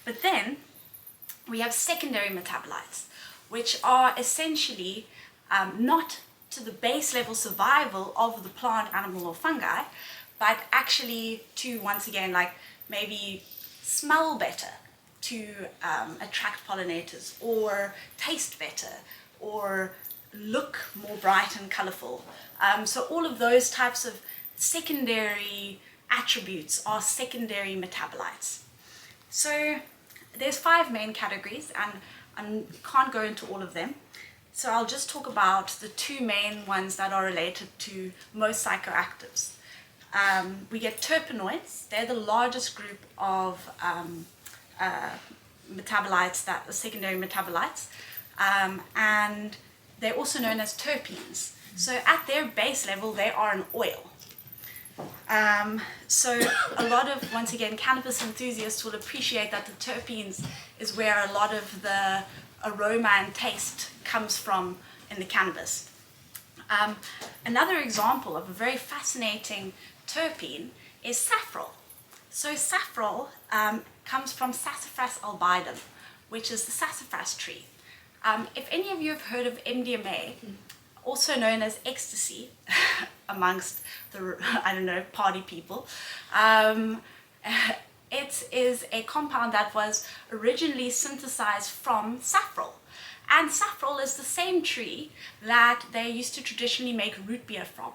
But then we have secondary metabolites, which are essentially not to the base level survival of the plant, animal, or fungi, but actually to, once again, like maybe smell better to attract pollinators, or taste better, or look more bright and colorful. So all of those types of secondary attributes are secondary metabolites. So there's 5 main categories, and I can't go into all of them. So I'll just talk about the 2 main ones that are related to most psychoactives. We get terpenoids. They're the largest group of metabolites, that are secondary metabolites, and they're also known as terpenes. So at their base level, they are an oil. So a lot of, once again, cannabis enthusiasts will appreciate that the terpenes is where a lot of the aroma and taste comes from in the cannabis. Another example of a very fascinating terpene is saffrol. So saffrol comes from Sassafras albidum, which is the sassafras tree. If any of you have heard of MDMA, also known as ecstasy amongst the, I don't know, party people, it is a compound that was originally synthesized from saffrol. And saffrol is the same tree that they used to traditionally make root beer from.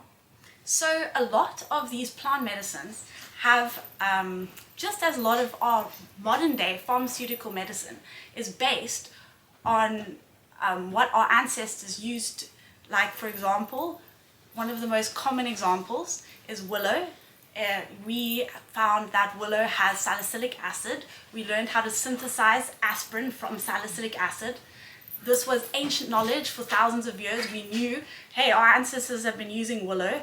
So a lot of these plant medicines have, just as a lot of our modern day pharmaceutical medicine is based on what our ancestors used. Like, for example, one of the most common examples is willow. We found that willow has salicylic acid. We learned how to synthesize aspirin from salicylic acid. This was ancient knowledge for thousands of years. We knew, hey, our ancestors have been using willow.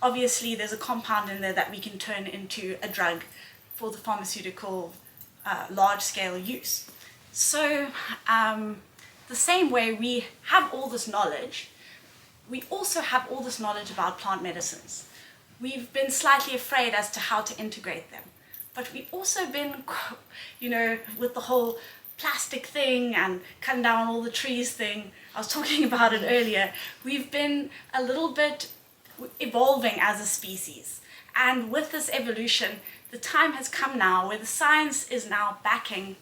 Obviously, there's a compound in there that we can turn into a drug for the pharmaceutical large-scale use. So the same way we have all this knowledge, we also have all this knowledge about plant medicines. We've been slightly afraid as to how to integrate them. But we've also been, you know, with the whole plastic thing and cutting down all the trees thing, I was talking about it earlier, we've been a little bit evolving as a species. And with this evolution, the time has come now where the science is now backing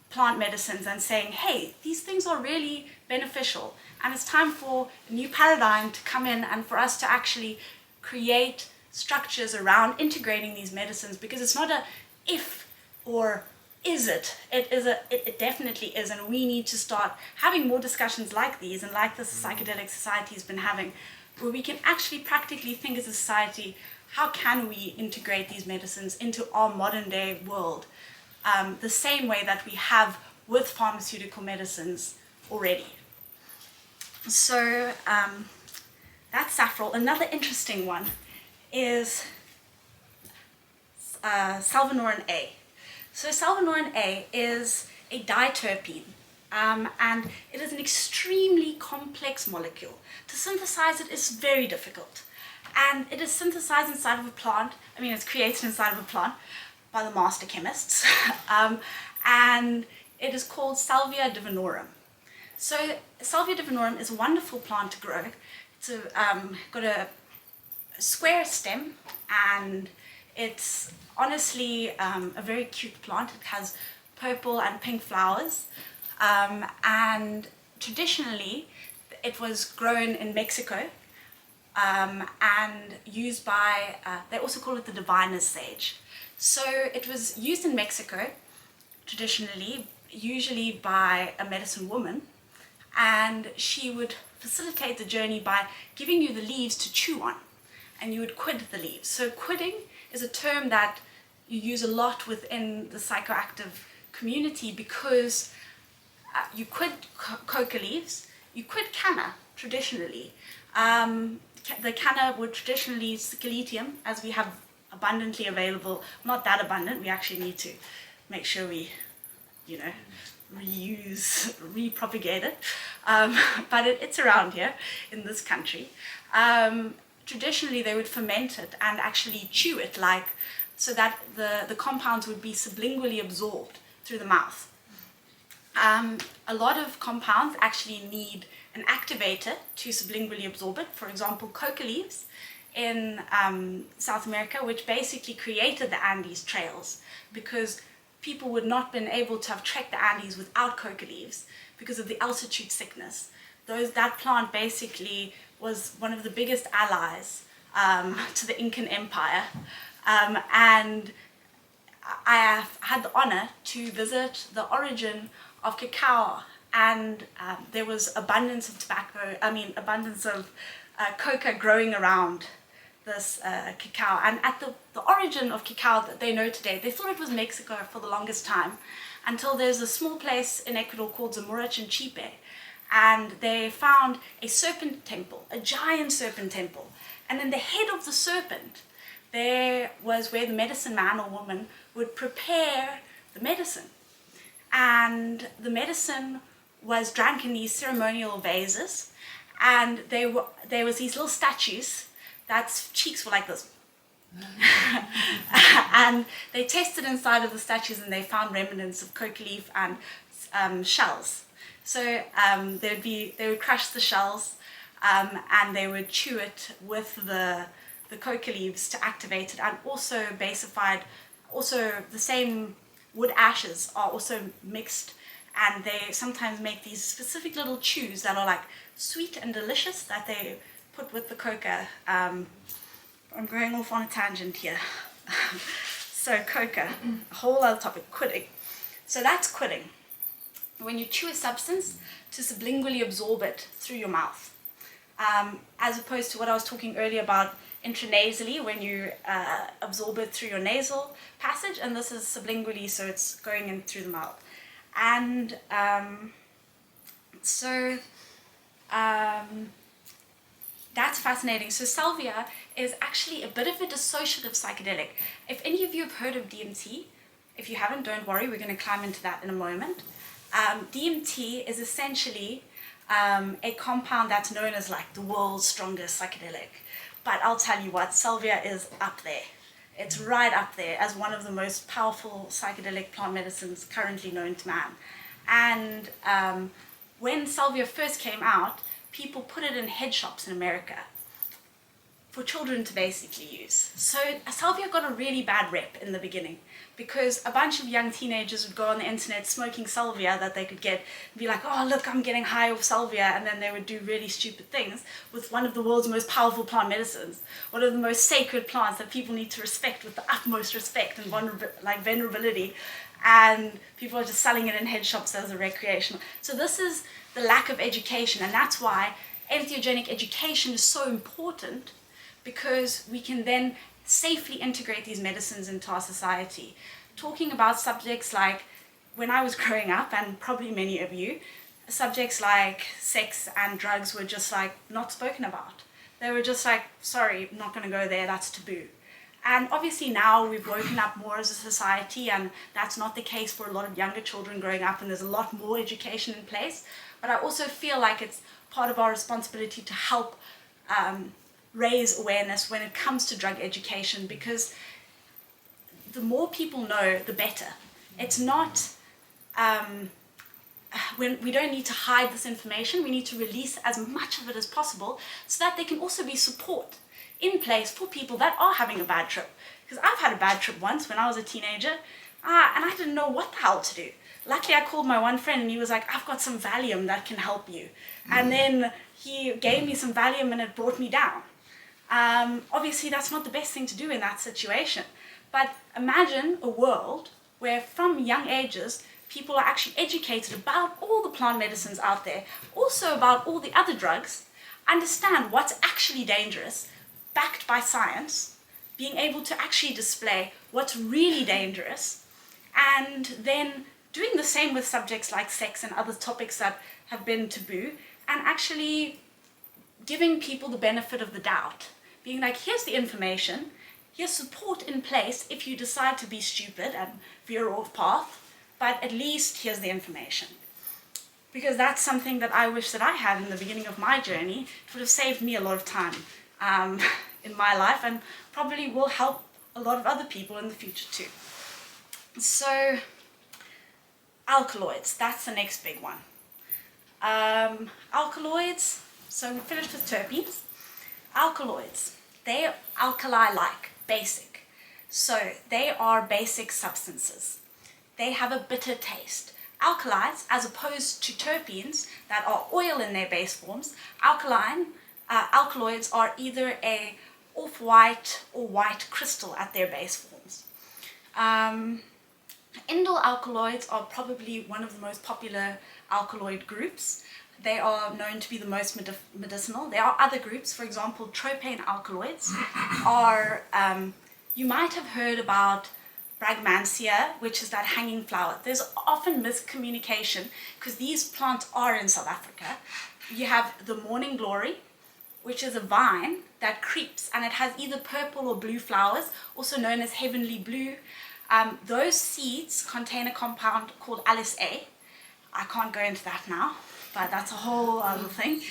plant medicines and saying, hey, these things are really beneficial, and it's time for a new paradigm to come in and for us to actually create structures around integrating these medicines, because it's not a if or is it. It definitely is, and we need to start having more discussions like these, and like the Psychedelic Society has been having, where we can actually practically think as a society, how can we integrate these medicines into our modern day world, the same way that we have with pharmaceutical medicines already. So that's saffrol. Another interesting one is salvinorin A. So salvinorin A is a diterpene, and it is an extremely complex molecule. To synthesize it is very difficult, and it is synthesized inside of a plant. I mean, it's created inside of a plant by the master chemists, and it is called Salvia divinorum. So Salvia divinorum is a wonderful plant to grow. It's got a square stem, and it's honestly a very cute plant. It has purple and pink flowers, and traditionally it was grown in Mexico and used by, they also call it the diviner's sage. So it was used in Mexico traditionally, usually by a medicine woman, and she would facilitate the journey by giving you the leaves to chew on, and you would quid the leaves. So quidding is a term that you use a lot within the psychoactive community, because you quid coca leaves, you quid canna traditionally. The canna would traditionally Psychiletium, as we have abundantly available, not that abundant, we actually need to make sure we, you know, reuse, repropagate it, but it's around here in this country. Traditionally they would ferment it and actually chew it like so that the compounds would be sublingually absorbed through the mouth. A lot of compounds actually need an activator to sublingually absorb it. For example, coca leaves in South America, which basically created the Andes trails, because people would not have been able to have trekked the Andes without coca leaves because of the altitude sickness. That plant basically was one of the biggest allies to the Incan Empire, and I have had the honor to visit the origin of cacao, and there was abundance of coca growing around this cacao. And at the origin of cacao that they know today, they thought it was Mexico for the longest time, until there's a small place in Ecuador called Zamora Chinchipe, and they found a serpent temple, a giant serpent temple. And in the head of the serpent, there was where the medicine man or woman would prepare the medicine. And the medicine was drank in these ceremonial vases, and there was these little statues that's cheeks were like this. And they tested inside of the statues, and they found remnants of coca leaf and shells. So they would crush the shells, and they would chew it with the coca leaves to activate it, and also the same wood ashes are also mixed, and they sometimes make these specific little chews that are like sweet and delicious that they put with the coca. I'm going off on a tangent here. So coca, a whole other topic, quitting. So that's quitting. When you chew a substance to sublingually absorb it through your mouth, as opposed to what I was talking earlier about intranasally, when you absorb it through your nasal passage, and this is sublingually, so it's going in through the mouth. And that's fascinating. So salvia is actually a bit of a dissociative psychedelic. If any of you have heard of DMT, if you haven't, don't worry, we're going to climb into that in a moment. DMT is essentially a compound that's known as like the world's strongest psychedelic. But I'll tell you what, salvia is up there. It's right up there as one of the most powerful psychedelic plant medicines currently known to man. And when salvia first came out, people put it in head shops in America for children to basically use. So salvia got a really bad rep in the beginning, because a bunch of young teenagers would go on the internet smoking salvia that they could get and be like, oh look, I'm getting high off salvia, and then they would do really stupid things with one of the world's most powerful plant medicines, one of the most sacred plants that people need to respect with the utmost respect and venerability, and people are just selling it in head shops as a recreational. So this is the lack of education, and that's why entheogenic education is so important, because we can then safely integrate these medicines into our society. Talking about subjects like, when I was growing up, and probably many of you, subjects like sex and drugs were just like not spoken about. They were just like, sorry, I'm not going to go there, that's taboo. And obviously now we've woken up more as a society, and that's not the case for a lot of younger children growing up, and there's a lot more education in place. But I also feel like it's part of our responsibility to help raise awareness when it comes to drug education, because the more people know, the better. It's not, when we don't need to hide this information, we need to release as much of it as possible, so that there can also be support in place for people that are having a bad trip. Because I've had a bad trip once when I was a teenager, and I didn't know what the hell to do. Luckily, I called my one friend, and he was like, I've got some Valium that can help you. And then he gave me some Valium, and it brought me down. Obviously, that's not the best thing to do in that situation. But imagine a world where from young ages, people are actually educated about all the plant medicines out there, also about all the other drugs, understand what's actually dangerous, backed by science, being able to actually display what's really dangerous, and then doing the same with subjects like sex and other topics that have been taboo, and actually giving people the benefit of the doubt. Being like, here's the information, here's support in place if you decide to be stupid and veer off path, but at least here's the information. Because that's something that I wish that I had in the beginning of my journey. It would have saved me a lot of time in my life, and probably will help a lot of other people in the future too. So alkaloids, that's the next big one. Alkaloids, so we finished with terpenes. Alkaloids, they are alkali-like, basic. So they are basic substances. They have a bitter taste. Alkalides, as opposed to terpenes that are oil in their base forms, alkaloids are either a off-white or white crystal at their base forms. Indole alkaloids are probably one of the most popular alkaloid groups. They are known to be the most medicinal. There are other groups, for example, tropane alkaloids are, you might have heard about Bragmansia, which is that hanging flower. There's often miscommunication because these plants are in South Africa. You have the morning glory, which is a vine that creeps and it has either purple or blue flowers, also known as heavenly blue. Those seeds contain a compound called Alice A. I can't go into that now, but that's a whole other thing.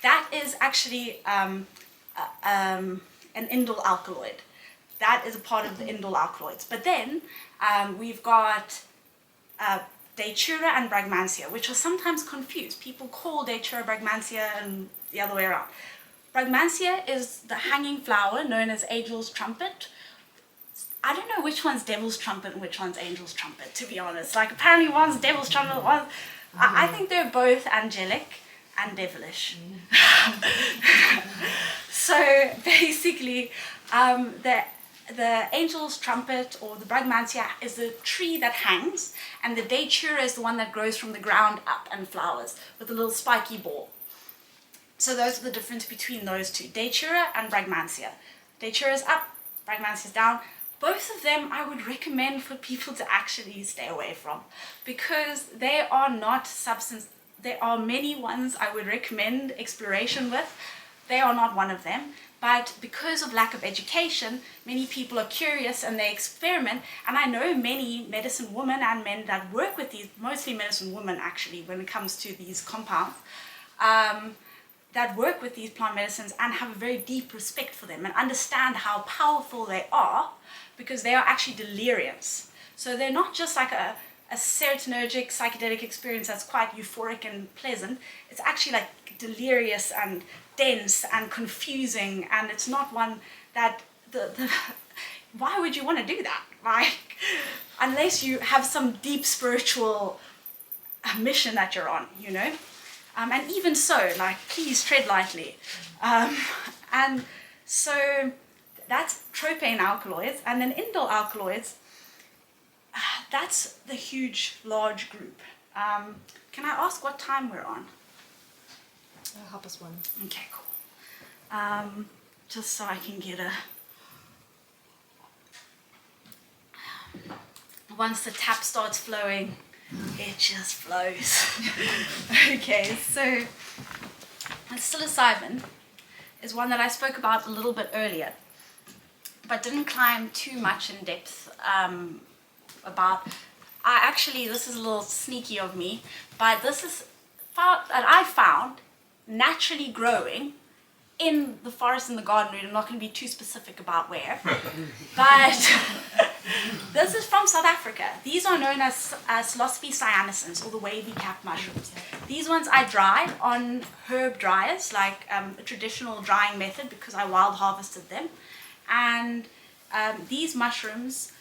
That is actually an indole alkaloid. That is a part of the indole alkaloids. But then we've got Datura and Bragmansia, which are sometimes confused. People call Datura Bragmansia and the other way around. Bragmansia is the hanging flower known as Angel's Trumpet. I don't know which one's Devil's Trumpet and which one's Angel's Trumpet, to be honest. Like, apparently one's Devil's Trumpet, one's... I think they're both angelic and devilish. So basically, the Angel's Trumpet or the Bragmansia is the tree that hangs, and the Datura is the one that grows from the ground up and flowers with a little spiky ball. So those are the difference between those two, Datura and Bragmansia. Datura is up, Bragmansia is down. Both of them I would recommend for people to actually stay away from because they are not substance. There are many ones I would recommend exploration with. They are not one of them. But because of lack of education, many people are curious and they experiment. And I know many medicine women and men that work with these, mostly medicine women actually, when it comes to these compounds, that work with these plant medicines and have a very deep respect for them and understand how powerful they are because they are actually delirious. So they're not just like a serotonergic psychedelic experience that's quite euphoric and pleasant. It's actually like delirious and dense and confusing, and it's not one that why would you want to do that? Like, unless you have some deep spiritual mission that you're on, you know. And even so, like, please tread lightly. And so that's tropane alkaloids, and then indole alkaloids. That's the huge, large group. Can I ask what time we're on? 1:30. Okay, cool. Just so I can get a... Once the tap starts flowing, it just flows. Okay, so psilocybin is one that I spoke about a little bit earlier, but didn't climb too much in depth about. This is a little sneaky of me, but this is that I found naturally growing in the forest and the garden route. I'm not going to be too specific about where, but this is from South Africa. These are known as psilocybe cyanescens, or the wavy cap mushrooms. These ones I dried on herb dryers, like a traditional drying method, because I wild harvested them. And these mushrooms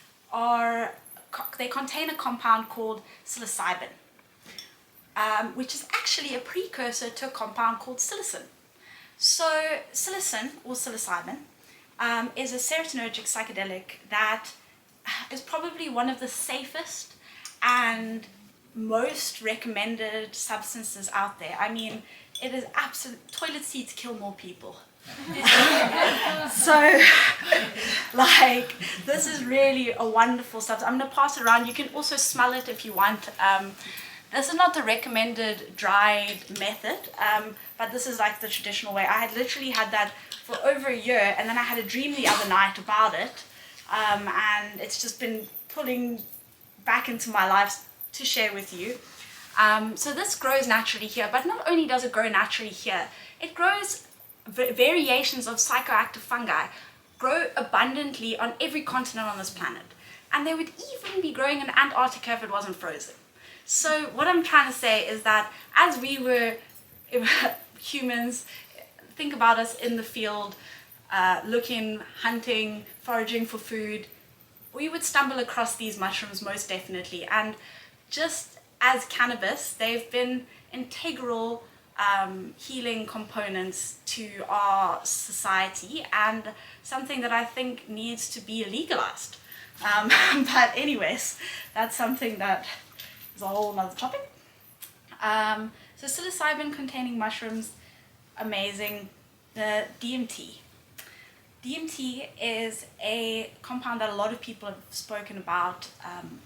they contain a compound called psilocybin, which is actually a precursor to a compound called psilocin. So psilocin, or psilocybin, is a serotonergic psychedelic that is probably one of the safest and most recommended substances out there. I mean, it is toilet seats kill more people. So, like, this is really a wonderful substance. I'm going to pass it around. You can also smell it if you want. This is not the recommended dried method, but this is like the traditional way. I had literally had that for over a year, and then I had a dream the other night about it, and it's just been pulling back into my life to share with you. So this grows naturally here, but not only does it grow naturally here, it grows variations of psychoactive fungi grow abundantly on every continent on this planet. And they would even be growing in Antarctica if it wasn't frozen. So what I'm trying to say is that as we were humans, think about us in the field, looking, hunting, foraging for food, we would stumble across these mushrooms most definitely. And just as cannabis, they've been integral healing components to our society, and something that I think needs to be legalized. But anyways, that's something that is a whole other topic. So psilocybin containing mushrooms, amazing. The DMT. DMT is a compound that a lot of people have spoken about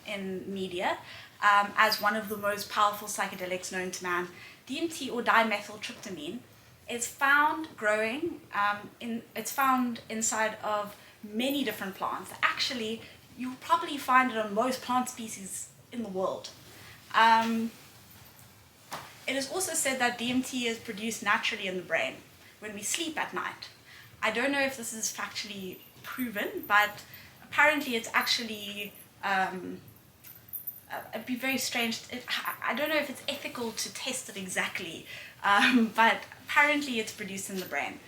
in media as one of the most powerful psychedelics known to man. DMT, or dimethyltryptamine, is found growing, it's found inside of many different plants. Actually, you'll probably find it on most plant species in the world. It is also said that DMT is produced naturally in the brain when we sleep at night. I don't know if this is factually proven, but apparently it's actually, it'd be very strange. I don't know if it's ethical to test it exactly, but apparently it's produced in the brain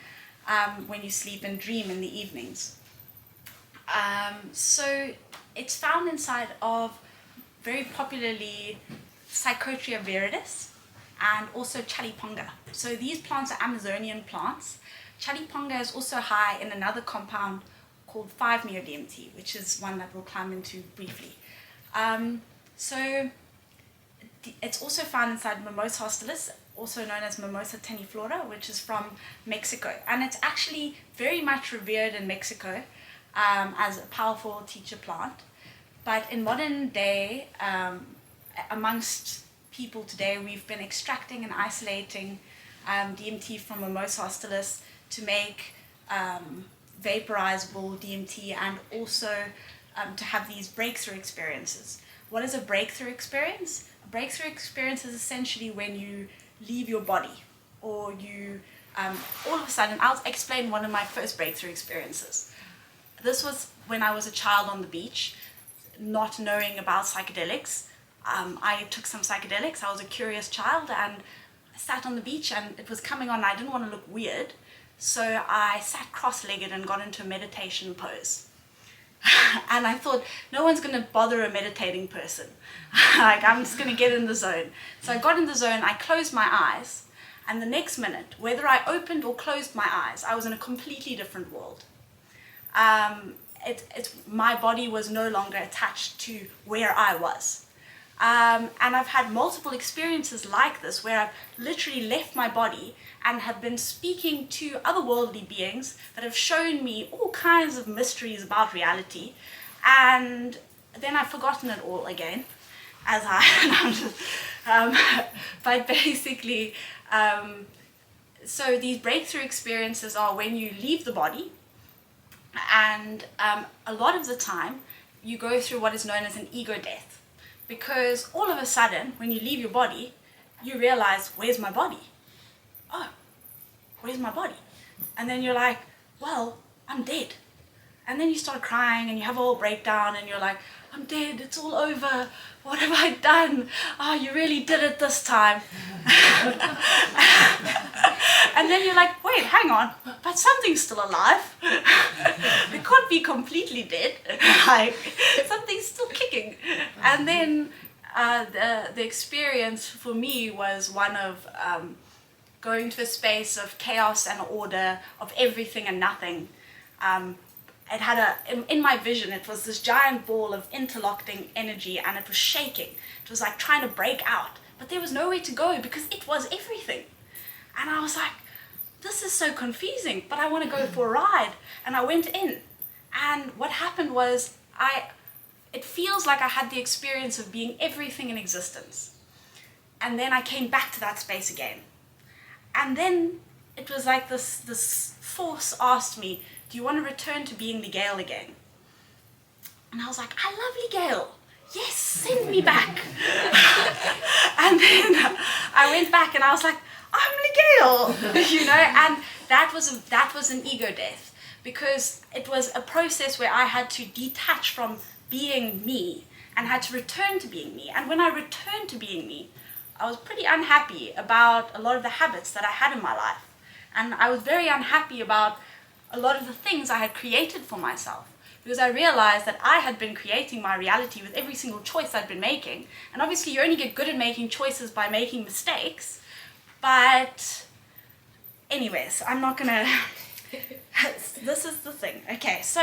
when you sleep and dream in the evenings. So it's found inside of very popularly Psychotria viridis and also chaliponga. So these plants are Amazonian plants. Chaliponga is also high in another compound called 5-MeO-DMT, which is one that we'll climb into briefly. So it's also found inside Mimosa hostilis, also known as Mimosa teniflora, which is from Mexico. And it's actually very much revered in Mexico as a powerful teacher plant. But in modern day, amongst people today, we've been extracting and isolating DMT from Mimosa hostilis to make vaporizable DMT, and also to have these breakthrough experiences. What is a breakthrough experience? A breakthrough experience is essentially when you leave your body, or you all of a sudden, I'll explain one of my first breakthrough experiences. This was when I was a child on the beach, not knowing about psychedelics. I took some psychedelics. I was a curious child, and I sat on the beach, and it was coming on. I didn't want to look weird, so I sat cross-legged and got into a meditation pose. And I thought, no one's going to bother a meditating person. Like, I'm just going to get in the zone. So I got in the zone, I closed my eyes, and the next minute, whether I opened or closed my eyes, I was in a completely different world. My body was no longer attached to where I was. And I've had multiple experiences like this where I've literally left my body and have been speaking to otherworldly beings that have shown me all kinds of mysteries about reality, and then I've forgotten it all again, but basically, so these breakthrough experiences are when you leave the body, and a lot of the time you go through what is known as an ego death, because all of a sudden when you leave your body you realize, where's my body? Oh, where's my body? And then you're like, well, I'm dead. And then you start crying and you have a whole breakdown and you're like, I'm dead, it's all over, what have I done? Oh, you really did it this time. And then you're like, wait, hang on, but something's still alive. It can't be completely dead. Like, something's still kicking. And then the experience for me was one of going to a space of chaos and order, of everything and nothing. It had in my vision, it was this giant ball of interlocking energy, and it was shaking. It was like trying to break out, but there was nowhere to go because it was everything. And I was like, this is so confusing, but I want to go for a ride. And I went in, and what happened was, it feels like I had the experience of being everything in existence. And then I came back to that space again. And then it was like this force asked me, do you want to return to being the Gale again? And I was like, I love Gale. Yes, send me back. And then I went back and I was like, I'm Gale, you know, and that was an ego death, because it was a process where I had to detach from being me and had to return to being me. And when I returned to being me, I was pretty unhappy about a lot of the habits that I had in my life. And I was very unhappy about a lot of the things I had created for myself, because I realized that I had been creating my reality with every single choice I'd been making. And obviously you only get good at making choices by making mistakes. But anyways, I'm not gonna, this is the thing. Okay, so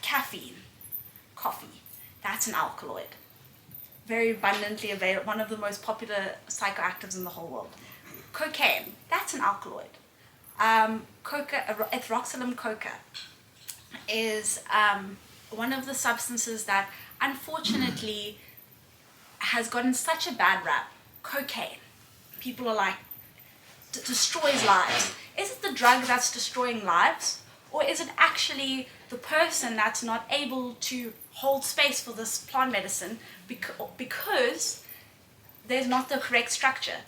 caffeine, coffee, that's an alkaloid. Very abundantly available, one of the most popular psychoactives in the whole world. Cocaine, that's an alkaloid. Ethoxylum coca is one of the substances that unfortunately has gotten such a bad rap. Cocaine, people are like, destroys lives. Is it the drug that's destroying lives, or is it actually the person that's not able to hold space for this plant medicine because there's not the correct structure?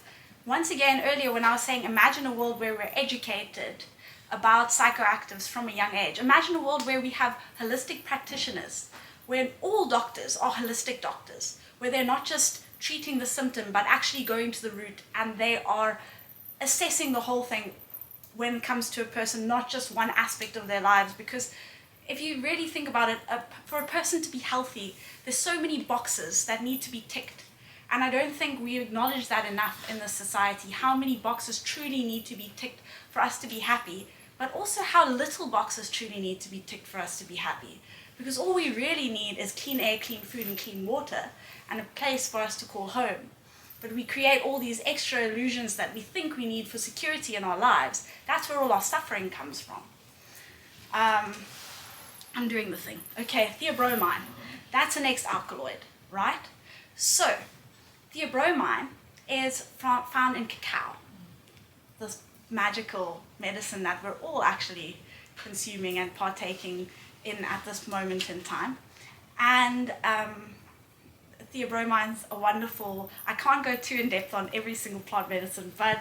Once again, earlier when I was saying imagine a world where we're educated about psychoactives from a young age. Imagine a world where we have holistic practitioners, where all doctors are holistic doctors, where they're not just treating the symptom but actually going to the root, and they are assessing the whole thing when it comes to a person, not just one aspect of their lives. Because if you really think about it, for a person to be healthy, there's so many boxes that need to be ticked. And I don't think we acknowledge that enough in this society, how many boxes truly need to be ticked for us to be happy, but also how little boxes truly need to be ticked for us to be happy. Because all we really need is clean air, clean food, and clean water, and a place for us to call home. But we create all these extra illusions that we think we need for security in our lives. That's where all our suffering comes from. I'm doing the thing. Okay, theobromine. That's the next alkaloid, right? So, theobromine is found in cacao, this magical medicine that we're all actually consuming and partaking in at this moment in time. And theobromine's a wonderful, I can't go too in depth on every single plant medicine, but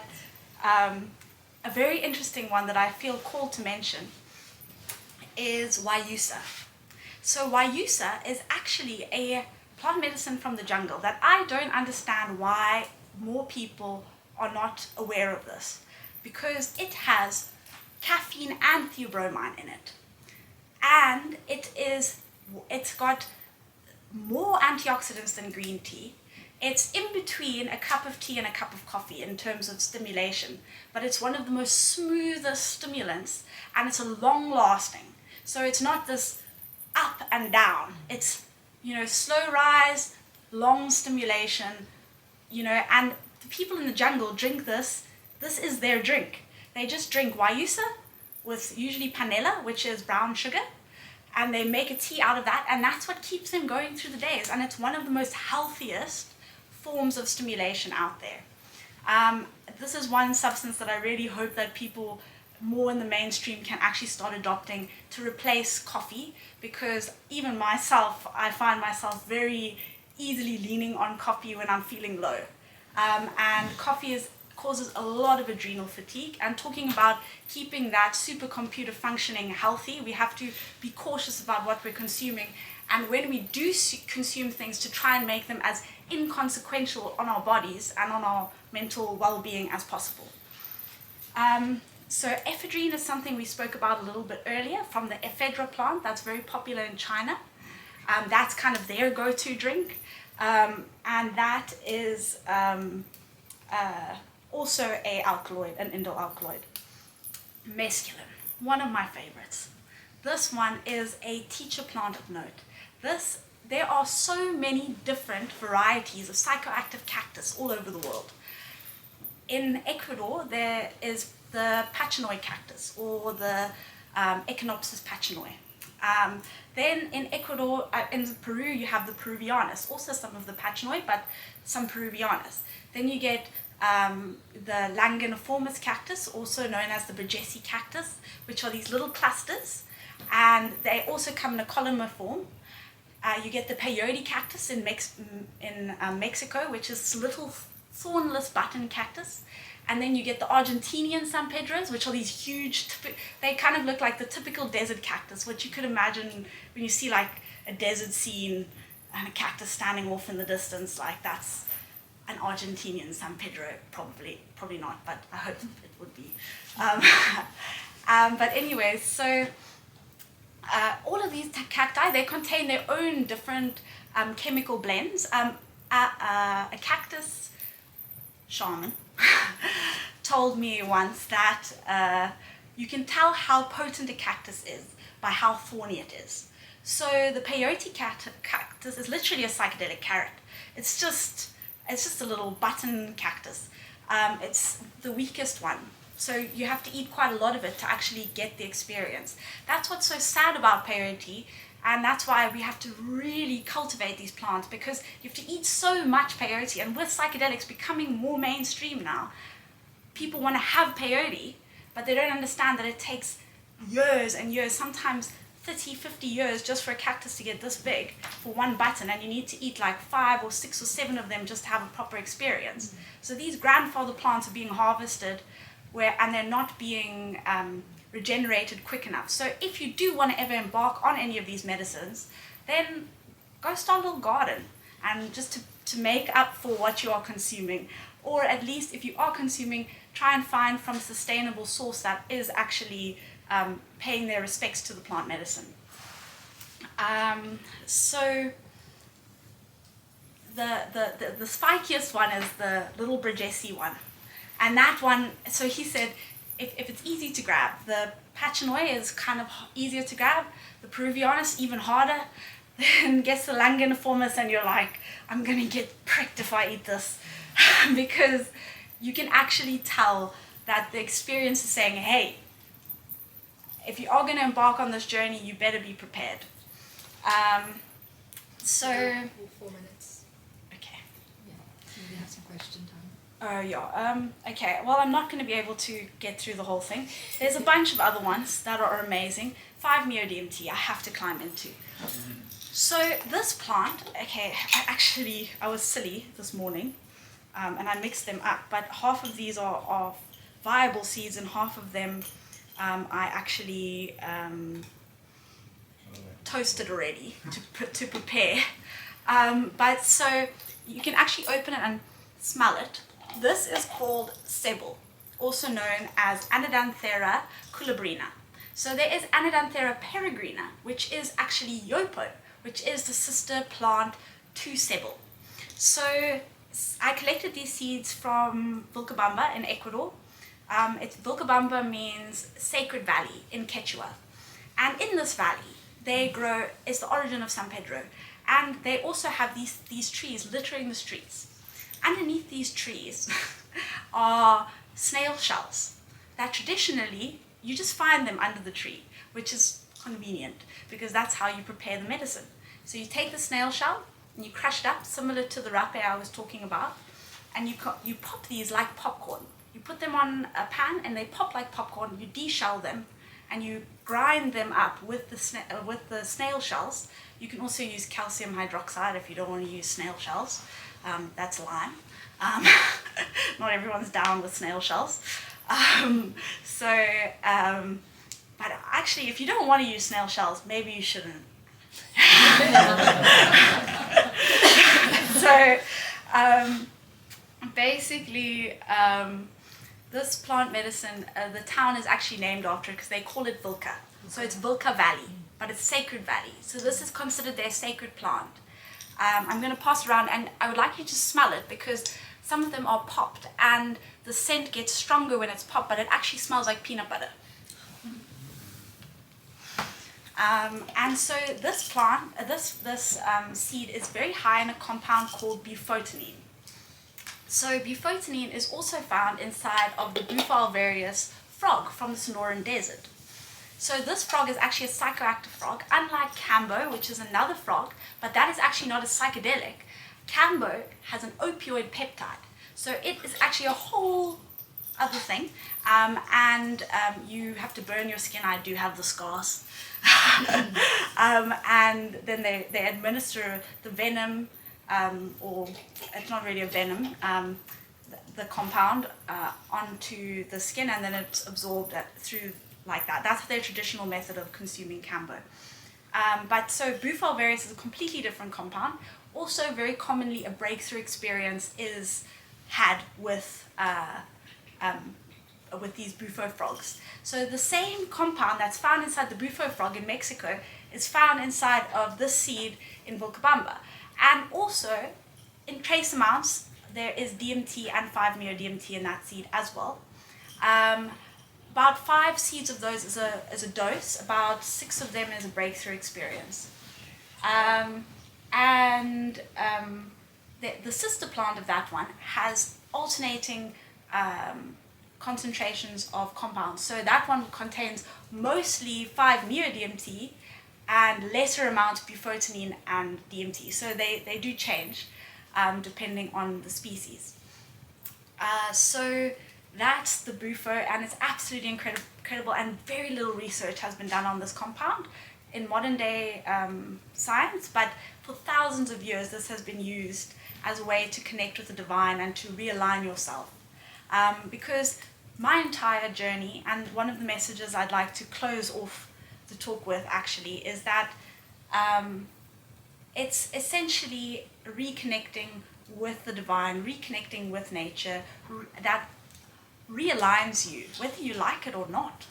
a very interesting one that I feel called to mention is Wyusa. So Wyusa is actually a plant medicine from the jungle that I don't understand why more people are not aware of this, because it has caffeine and theobromine in it, and it's got more antioxidants than green tea. It's in between a cup of tea and a cup of coffee in terms of stimulation, but it's one of the most smoothest stimulants, and it's a long lasting. So it's not this up and down. It's, slow rise, long stimulation, and the people in the jungle drink this. This is their drink. They just drink Wyusa with usually panela, which is brown sugar, and they make a tea out of that, and that's what keeps them going through the days. And it's one of the most healthiest forms of stimulation out there. This is one substance that I really hope that people more in the mainstream can actually start adopting to replace coffee, because even myself, I find myself very easily leaning on coffee when I'm feeling low. And coffee causes a lot of adrenal fatigue, and talking about keeping that supercomputer functioning healthy, we have to be cautious about what we're consuming, and when we do consume things, to try and make them as inconsequential on our bodies and on our mental well-being as possible. So ephedrine is something we spoke about a little bit earlier, from the ephedra plant that's very popular in China. That's kind of their go-to drink, and that is also an alkaloid, an indole alkaloid. Mescaline, one of my favorites. This one is a teacher plant of note. There are so many different varieties of psychoactive cactus all over the world. In Ecuador, there is the Pachanoi cactus, or the Echinopsis pachanoi. Then in Ecuador, in Peru, you have the Peruvianus, also some of the Pachanoi, but some Peruvianus. Then you get the Langoniformis cactus, also known as the Bergesi cactus, which are these little clusters, and they also come in a columnar form. You get the peyote cactus in Mexico, which is little thornless button cactus. And then you get the Argentinian San Pedros, which are these huge, they kind of look like the typical desert cactus, which you could imagine when you see like a desert scene and a cactus standing off in the distance, like that's an Argentinian San Pedro, probably not, but I hope it would be. But anyway, so all of these cacti, they contain their own different chemical blends. A cactus shaman told me once that you can tell how potent a cactus is by how thorny it is. So the peyote cactus is literally a psychedelic carrot. It's just a little button cactus. It's the weakest one. So you have to eat quite a lot of it to actually get the experience. That's what's so sad about peyote, and that's why we have to really cultivate these plants, because you have to eat so much peyote. And with psychedelics becoming more mainstream now, people want to have peyote, but they don't understand that it takes years and years, sometimes 30, 50 years just for a cactus to get this big for one button, and you need to eat like 5 or 6 or 7 of them just to have a proper experience. So these grandfather plants are being harvested and they're not being regenerated quick enough. So if you do want to ever embark on any of these medicines, then go start a little garden, and just to make up for what you are consuming, or at least if you are consuming, try and find from a sustainable source that is actually paying their respects to the plant medicine. So the spikiest one is the little Brigesi one. And that one, so he said, if it's easy to grab, the Pachanoi is kind of easier to grab, the Peruvianus even harder, then gets the Langaniformis and you're like, I'm gonna get pricked if I eat this. Because you can actually tell that the experience is saying, hey, if you are going to embark on this journey, you better be prepared. So 4 minutes. Okay. Yeah, maybe have some question time. Oh yeah. Okay. Well, I'm not going to be able to get through the whole thing. There's a bunch of other ones that are amazing. 5-MeO-DMT. I have to climb into. So this plant. Okay. I was silly this morning, and I mixed them up. But half of these are viable seeds, and half of them I actually toasted already to prepare. But so you can actually open it and smell it. This is called sebel, also known as Anadanthera culebrina. So there is Anadanthera peregrina, which is actually yopo, which is the sister plant to sebel. So I collected these seeds from Vilcabamba in Ecuador. Vilcabamba means sacred valley in Quechua. And in this valley, is the origin of San Pedro. And they also have these trees littering the streets. Underneath these trees are snail shells that traditionally you just find them under the tree, which is convenient because that's how you prepare the medicine. So you take the snail shell and you crush it up, similar to the rape I was talking about, and you pop these like popcorn. You put them on a pan and they pop like popcorn. You de-shell them and you grind them up with the snail shells. You can also use calcium hydroxide if you don't want to use snail shells. That's lime. Not everyone's down with snail shells. But actually, if you don't want to use snail shells, maybe you shouldn't. So basically, this plant medicine, the town is actually named after it because they call it Vilca. So it's Vilca Valley, but it's Sacred Valley. So this is considered their sacred plant. I'm going to pass around and I would like you to smell it because some of them are popped and the scent gets stronger when it's popped, but it actually smells like peanut butter. And so this plant, this seed is very high in a compound called bufotenine. So bufotenine is also found inside of the Bufalvarius frog from the Sonoran Desert. So this frog is actually a psychoactive frog, unlike Cambo, which is another frog, but that is actually not a psychedelic. Cambo has an opioid peptide, so it is actually a whole other thing, and you have to burn your skin. I do have the scars. And then they administer the venom, or it's not really a venom, the compound onto the skin, and then it's absorbed through like that. That's their traditional method of consuming cambo. But so Bufo varius is a completely different compound. Also, very commonly, a breakthrough experience is had with these bufo frogs. So the same compound that's found inside the bufo frog in Mexico is found inside of this seed in Vilcabamba. And also, in trace amounts, there is DMT and 5-MeO-DMT in that seed as well. About 5 seeds of those is a dose. About 6 of them is a breakthrough experience. The sister plant of that one has alternating concentrations of compounds. So that one contains mostly 5-MeO-DMT and lesser amounts bufotenine and DMT. So they do change depending on the species. So that's the bufo, and it's absolutely incredible, and very little research has been done on this compound in modern day science, but for thousands of years this has been used as a way to connect with the divine and to realign yourself. Because my entire journey, and one of the messages I'd like to close off the talk with actually, is that it's essentially reconnecting with the divine, reconnecting with nature, that realigns you, whether you like it or not.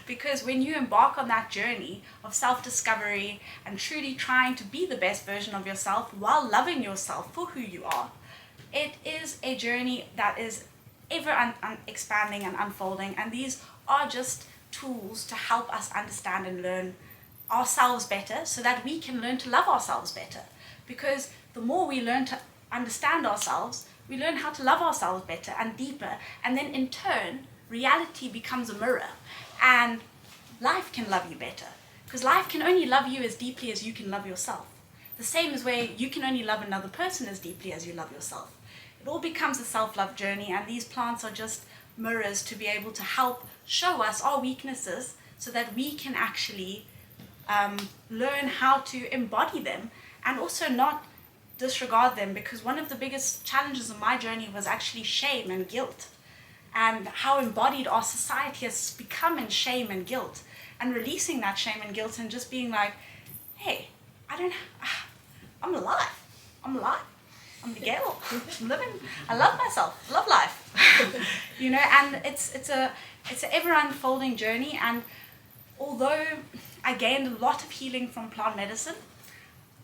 Because when you embark on that journey of self-discovery and truly trying to be the best version of yourself while loving yourself for who you are, it is a journey that is ever expanding and unfolding, and these are just tools to help us understand and learn ourselves better so that we can learn to love ourselves better. Because the more we learn to understand ourselves, we learn how to love ourselves better and deeper, and then in turn, reality becomes a mirror, and life can love you better, because life can only love you as deeply as you can love yourself. The same as where you can only love another person as deeply as you love yourself. It all becomes a self-love journey, and these plants are just mirrors to be able to help show us our weaknesses so that we can actually learn how to embody them and also not disregard them, because one of the biggest challenges of my journey was actually shame and guilt, and how embodied our society has become in shame and guilt, and releasing that shame and guilt and just being like, hey, I'm alive, I'm the girl, I'm living, I love myself, I love life. You know, and it's an ever unfolding journey. And although I gained a lot of healing from plant medicine,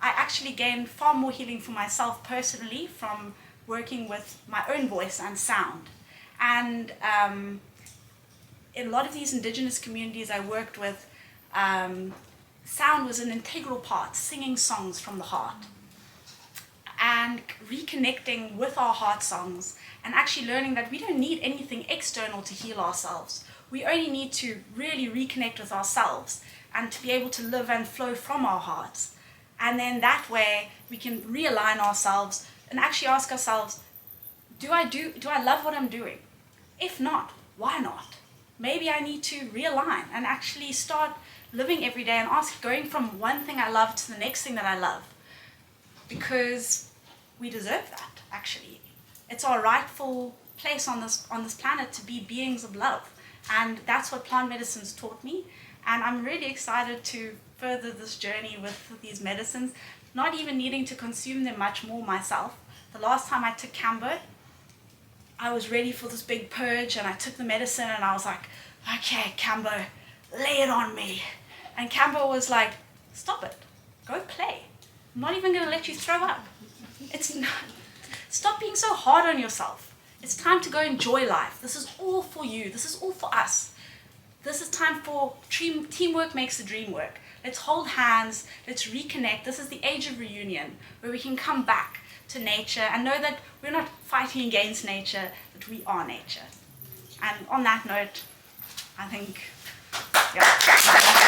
I actually gained far more healing for myself personally from working with my own voice and sound. And in a lot of these indigenous communities I worked with, sound was an integral part, singing songs from the heart and reconnecting with our heart songs, and actually learning that we don't need anything external to heal ourselves. We only need to really reconnect with ourselves and to be able to live and flow from our hearts. And then that way we can realign ourselves and actually ask ourselves, do I love what I'm doing? If not, why not? Maybe I need to realign and actually start living every day and going from one thing I love to the next thing that I love. Because we deserve that, actually. It's our rightful place on this planet to be beings of love. And that's what plant medicine's taught me. And I'm really excited to further this journey with these medicines, not even needing to consume them much more myself. The last time I took cambo, I was ready for this big purge, and I took the medicine and I was like, okay, cambo, lay it on me. And cambo was like, stop it, go play. I'm not even going to let you throw up. It's not. Stop being so hard on yourself. It's time to go enjoy life. This is all for you. This is all for us. This is time for teamwork makes the dream work. Let's hold hands. Let's reconnect. This is the age of reunion, where we can come back to nature and know that we're not fighting against nature, that we are nature. And on that note, I think, yeah.